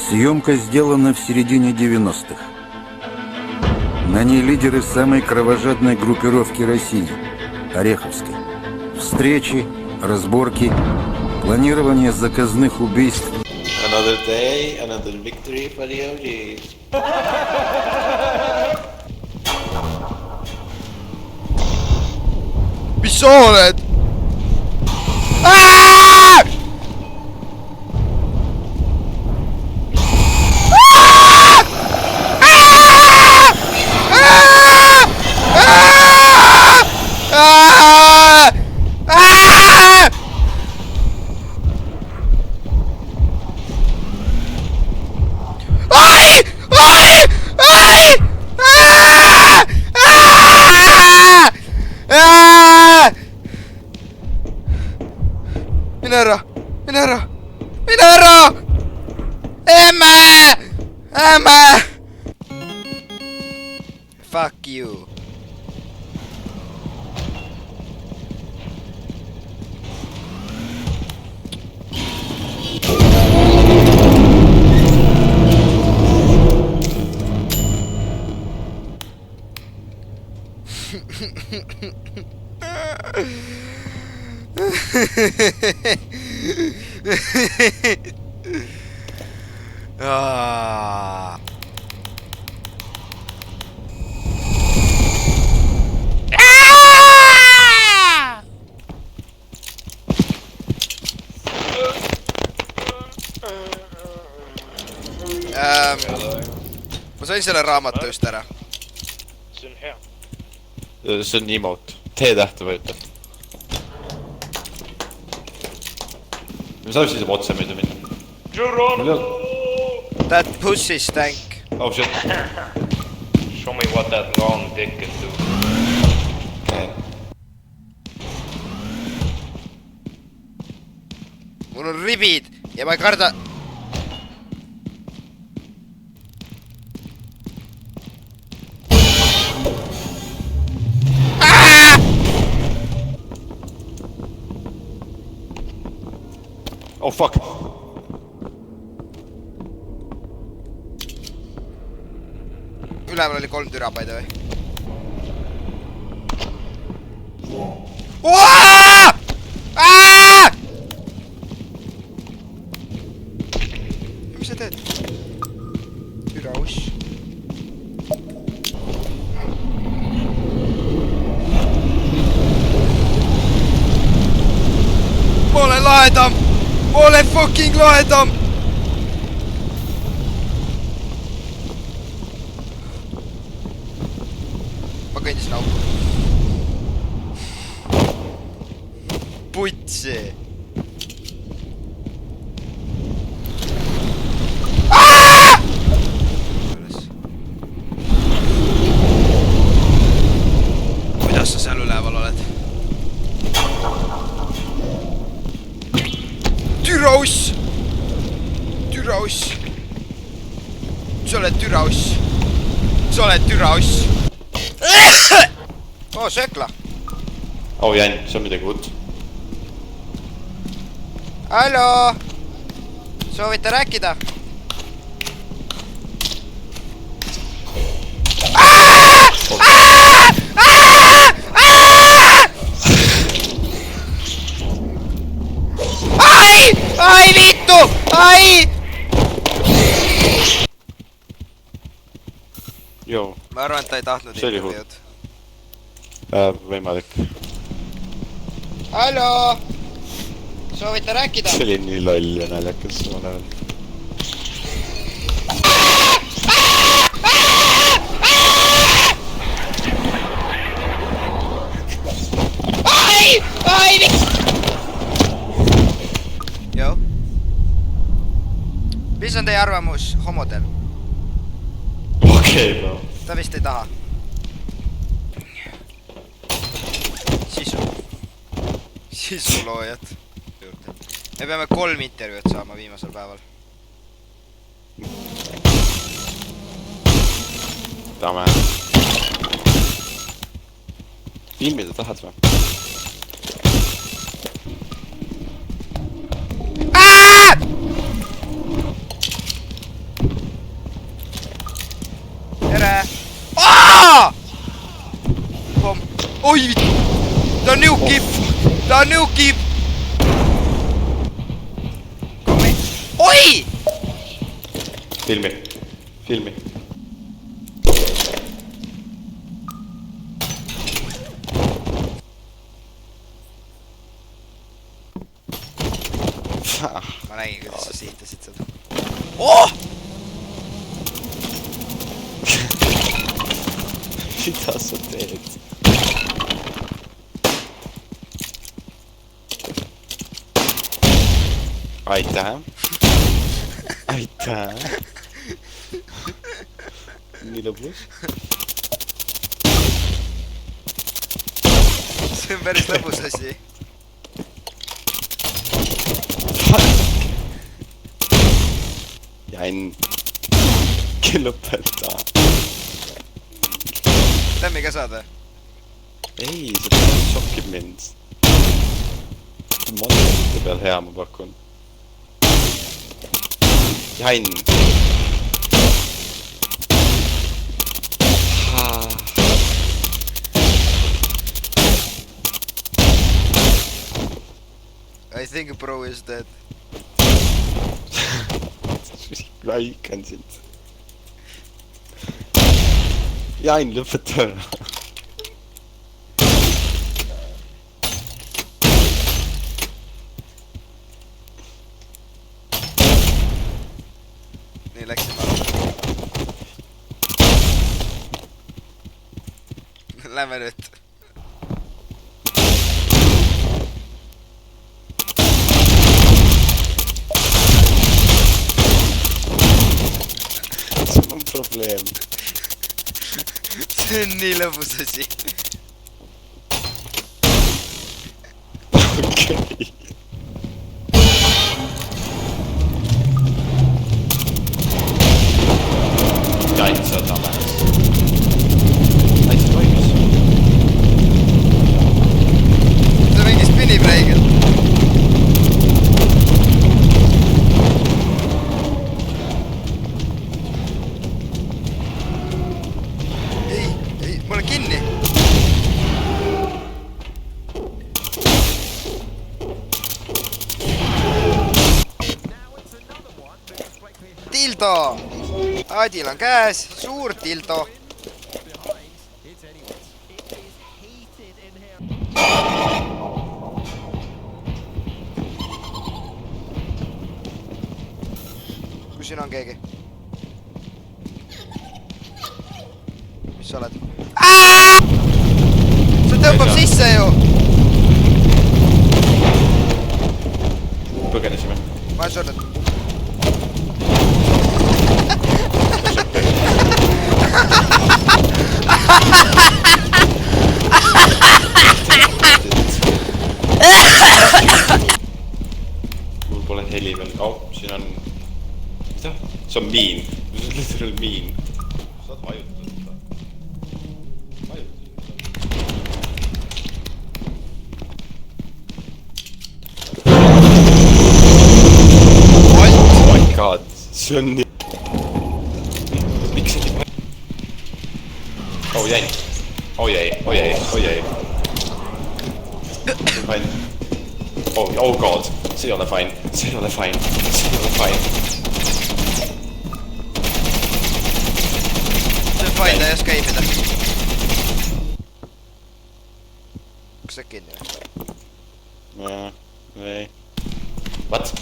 Съемка сделана в середине 90-х. На ней лидеры самой кровожадной группировки России – Ореховской. Встречи, разборки, планирование заказных убийств. Another day, another victory for the OG. Mis sa oled? Aaaaaa! Mine ära! Mine ära! Mine ära! Emme! Emme! Fuck you. Ah. Ma sain selle raamatu just ära. See on hea. See on emote. T-tähte võjuta. Me saab siis otse meid minna. That pussy stank. Oh shit. Show me what that long dick can do. Mul on ribid ja ma ei karda. Oh fuck. Üleval oli 3 türapaida või? Mis sa teed? Türauss. Ma olen lahedam! Ma olen fucking lahedam! Ma kõndisin auto. Putsi! Kuidas sa seal üleval oled? Türauss! Türauss! Sa oled türauss! Sa oled türauss! Oo, sökla! Oh Jan, see on midagi uut. Hallo! Soovite rääkida? Ai vittu! Ai! Joo. Ma arvan, et ta ei tahtnud intervjuud. Võimalik. Hallo! Soovite rääkida? See oli nii loll ja naljakas samal ajal. Ai! Ai vittu! Joo. Mis on teie arvamus homodel? Okei, bro. Ta vist ei taha. Sisuloojad. Me peame 3 intervjuud saama viimasel päeval. Dame. Filmida tahad või? Keep! Komme! Oi! Filmi. Filmi. Ma nägin, kuidas sa sihitasid seda. Oh! Mida sa teed? Aitäh. Aitäh. Nii lõbus. See on päris lõbus asi. Jäin lõpeta. Tämmi ka saad või? Ei, see šokib mind. Monsterite peal hea ma pakun. Jain. I think bro is dead. Väikan sind. Jain, lõpeta ära. Nii läksime. Lähme nüüd. See on probleem. See on nii lõbus asi. Okei. Jain, sa oled amelis. Ai, see toimus. Ta mingi spinnib räigelt. Ei, ma olen kinni. Tildo! Adil on käes, suur tildo. Kus siin on keegi? Mis sa oled? See tõmbab sisse ju! Põgenesime. Ma olen surnud. Mul pole heli veel. Siin on... Mida? See on miin. See on literal miin. Saad vajutada seda. Oh my god. See on nii... Miks see nii... Oh jäi. Oh jäi. Oh jäi. Oh jäi. Fine. Oh god. See ei ole fine. See ei ole fine. See ei ole fine. See on fine, ta ei oska aimida. Kas sa kinni või? Ei. What?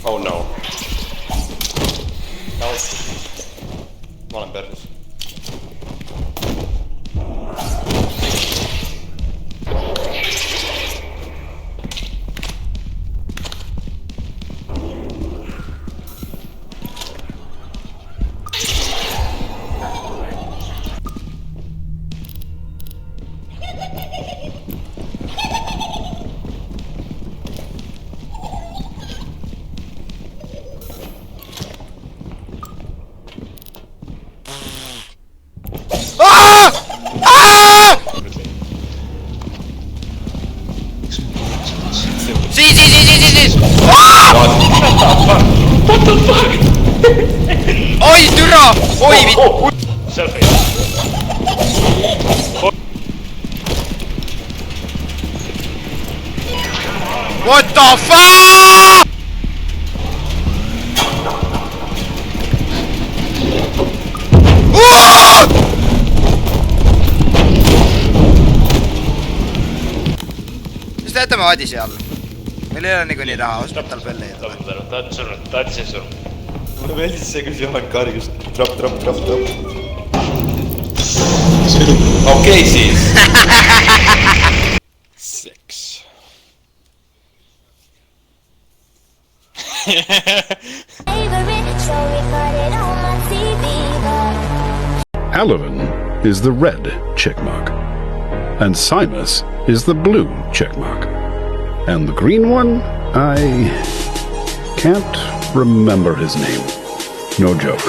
Oh no. No. Ma olen perdus. Siis! What the fuck? Oi, türa! Oi, Selfie. What the fuck? Mis te jätame Adi seal? Meil ei ole niikuinii raha, ostad tal pelle ei tule. Ta on surnud, ta on ise surnud. Mulle meeldis see, kus Johan karjus trapp. Okei siis. Seks. Alavan is the red checkmark, and Simus is the blue checkmark, and the green one, I can't remember his name. No joke.